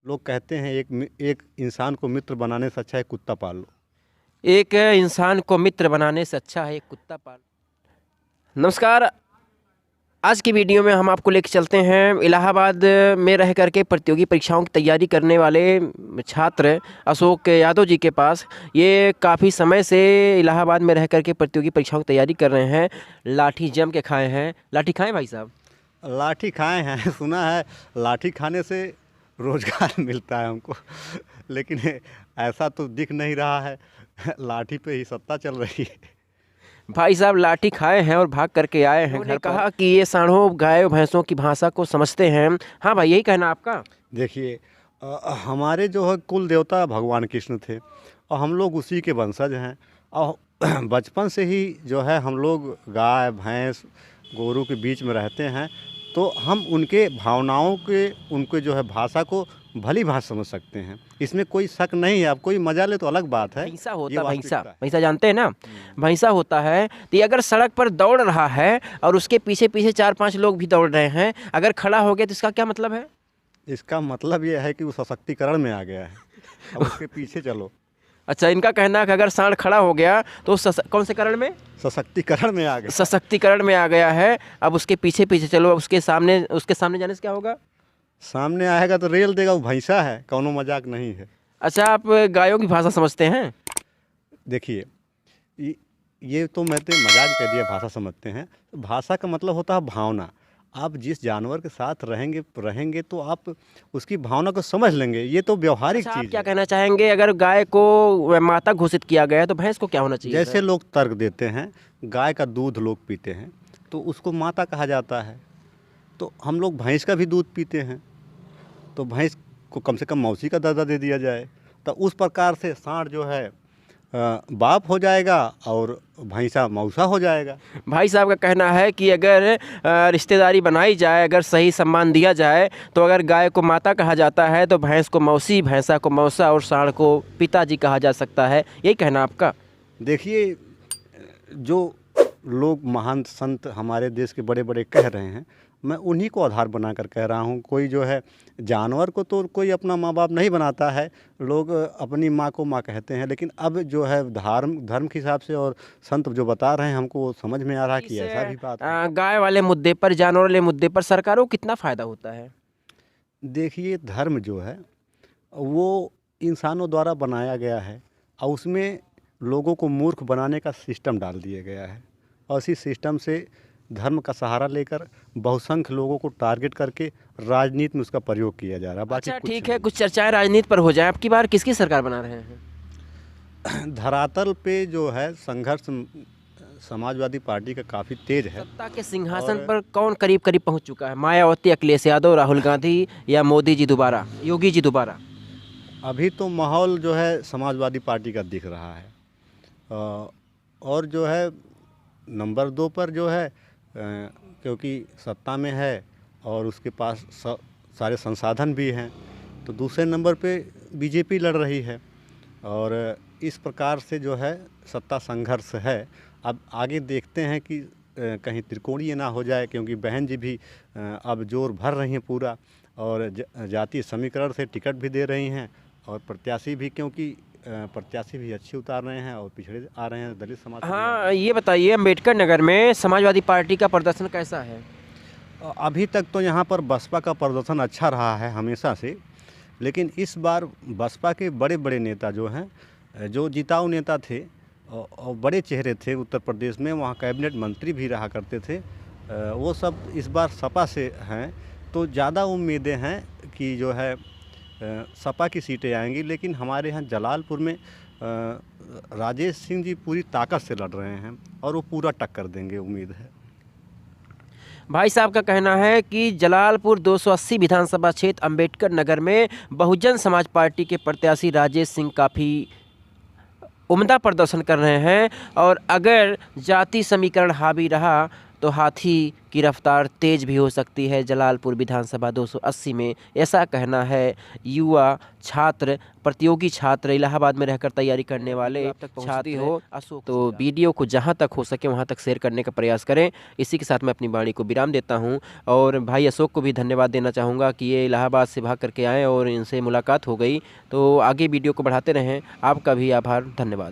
लोग कहते हैं एक इंसान को मित्र बनाने से अच्छा है कुत्ता पाल लो। एक इंसान को मित्र बनाने से अच्छा है एक कुत्ता पाल। नमस्कार। आज की वीडियो में हम आपको लेकर चलते हैं इलाहाबाद में रह करके प्रतियोगी परीक्षाओं की तैयारी करने वाले छात्र अशोक यादव जी के पास। ये काफ़ी समय से इलाहाबाद में रह करके प्रतियोगी परीक्षाओं की तैयारी कर रहे हैं। लाठी जम के खाए हैं। लाठी खाएं भाई साहब? लाठी खाए हैं, सुना है लाठी खाने से रोजगार मिलता है हमको लेकिन ऐसा तो दिख नहीं रहा है। लाठी पे ही सत्ता चल रही है। भाई साहब लाठी खाए हैं और भाग करके आए हैं। उन्होंने कहा कि ये साढ़ों गाय भैंसों की भाषा को समझते हैं। हाँ भाई, यही कहना आपका? देखिए, हमारे जो है कुल देवता भगवान कृष्ण थे और हम लोग उसी के वंशज हैं। और बचपन से ही जो है हम लोग गाय भैंस गोरू के बीच में रहते हैं, तो हम उनके भावनाओं के उनके जो है भाषा को भली भांति समझ सकते हैं। इसमें कोई शक नहीं है। अब कोई मजा ले तो अलग बात है। भैंसा ये होता, वास्तविकता है। भैंसा जानते हैं ना? भैंसा होता है तो ये अगर सड़क पर दौड़ रहा है और उसके पीछे पीछे 4-5 लोग भी दौड़ रहे हैं, अगर खड़ा हो गया तो इसका क्या मतलब है? इसका मतलब ये है कि वो सशक्तिकरण में आ गया है। अब उसके पीछे चलो। अच्छा, इनका कहना है कि अगर सांड खड़ा हो गया तो कौन से करण में? सशक्तिकरण में आ गया। सशक्तिकरण में आ गया है। अब उसके पीछे पीछे चलो। उसके सामने जाने से क्या होगा? सामने आएगा तो रेल देगा। वो भैंसा है, कौनो मजाक नहीं है। अच्छा, आप गायों की भाषा समझते हैं? देखिए, ये तो मैं तो मजाक कह दिया, भाषा समझते हैं। भाषा का मतलब होता है भावना। आप जिस जानवर के साथ रहेंगे तो आप उसकी भावना को समझ लेंगे। ये तो व्यवहारिक अच्छा, आप चीज़ क्या है। कहना चाहेंगे अगर गाय को माता घोषित किया गया है तो भैंस को क्या होना चाहिए? जैसे लोग तर्क देते हैं, गाय का दूध लोग पीते हैं तो उसको माता कहा जाता है। तो हम लोग भैंस का भी दूध पीते हैं, तो भैंस को कम से कम मौसी का दर्जा दे दिया जाए। तो उस प्रकार से सांड जो है बाप हो जाएगा और भैंसा मौसा हो जाएगा। भाई साहब का कहना है कि अगर रिश्तेदारी बनाई जाए, अगर सही सम्मान दिया जाए, तो अगर गाय को माता कहा जाता है तो भैंस को मौसी, भैंसा को मौसा और सांड को पिताजी कहा जा सकता है। यही कहना आपका? देखिए, जो लोग महान संत हमारे देश के बड़े बड़े कह रहे हैं, मैं उन्हीं को आधार बनाकर कह रहा हूँ। कोई जो है जानवर को तो कोई अपना माँ बाप नहीं बनाता है। लोग अपनी माँ को माँ कहते हैं, लेकिन अब जो है धर्म के हिसाब से और संत जो बता रहे हैं हमको वो समझ में आ रहा है कि ऐसा भी बात है। गाय वाले मुद्दे पर, जानवर वाले मुद्दे पर सरकारों को कितना फ़ायदा होता है? देखिए, धर्म जो है वो इंसानों द्वारा बनाया गया है और उसमें लोगों को मूर्ख बनाने का सिस्टम डाल दिया गया है। और इसी सिस्टम से धर्म का सहारा लेकर बहुसंख्य लोगों को टारगेट करके राजनीति में उसका प्रयोग किया जा रहा है। बाकी अच्छा कुछ ठीक है, नहीं। कुछ चर्चाएं राजनीति पर हो जाए। आपकी बार किसकी सरकार बना रहे हैं? धरातल पे जो है संघर्ष समाजवादी पार्टी का काफ़ी तेज है। सत्ता के सिंहासन पर कौन करीब करीब पहुंच चुका है? मायावती, अखिलेश यादव, राहुल गांधी या मोदी जी दोबारा, योगी जी दोबारा? अभी तो माहौल जो है समाजवादी पार्टी का दिख रहा है। और जो है नंबर 2 पर जो है क्योंकि सत्ता में है और उसके पास सारे संसाधन भी हैं, तो दूसरे नंबर पे बीजेपी लड़ रही है। और इस प्रकार से जो है सत्ता संघर्ष है। अब आगे देखते हैं कि कहीं त्रिकोणीय ना हो जाए, क्योंकि बहन जी भी अब जोर भर रही हैं पूरा और जातीय समीकरण से टिकट भी दे रही हैं और प्रत्याशी भी, क्योंकि प्रत्याशी भी अच्छे उतार रहे हैं और पिछड़े आ रहे हैं, दलित समाज से भी आ रहे हाँ, ये बताइए अम्बेडकर नगर में समाजवादी पार्टी का प्रदर्शन कैसा है? हैं। अभी तक तो यहाँ पर बसपा का प्रदर्शन अच्छा रहा है हमेशा से, लेकिन इस बार बसपा के बड़े बड़े नेता जो हैं, जो जिताऊ नेता थे और बड़े चेहरे थे उत्तर प्रदेश में, वहाँ कैबिनेट मंत्री भी रहा करते थे, वो सब इस बार सपा से हैं। तो ज़्यादा उम्मीदें हैं कि जो है सपा की सीटें आएंगी। लेकिन हमारे यहाँ जलालपुर में राजेश सिंह जी पूरी ताकत से लड़ रहे हैं और वो पूरा टक्कर देंगे, उम्मीद है। भाई साहब का कहना है कि जलालपुर 280 विधानसभा क्षेत्र अम्बेडकर नगर में बहुजन समाज पार्टी के प्रत्याशी राजेश सिंह काफ़ी उम्दा प्रदर्शन कर रहे हैं और अगर जाति समीकरण हावी रहा तो हाथी की रफ्तार तेज भी हो सकती है जलालपुर विधानसभा 280 में, ऐसा कहना है युवा छात्र, प्रतियोगी छात्र, इलाहाबाद में रहकर तैयारी करने वाले छात्र हो अशोक। तो वीडियो को जहां तक हो सके वहां तक शेयर करने का प्रयास करें। इसी के साथ मैं अपनी वाणी को विराम देता हूं और भाई अशोक को भी धन्यवाद देना चाहूँगा कि ये इलाहाबाद से भाग करके आए और इनसे मुलाकात हो गई। तो आगे वीडियो को बढ़ाते रहें। आपका भी आभार, धन्यवाद।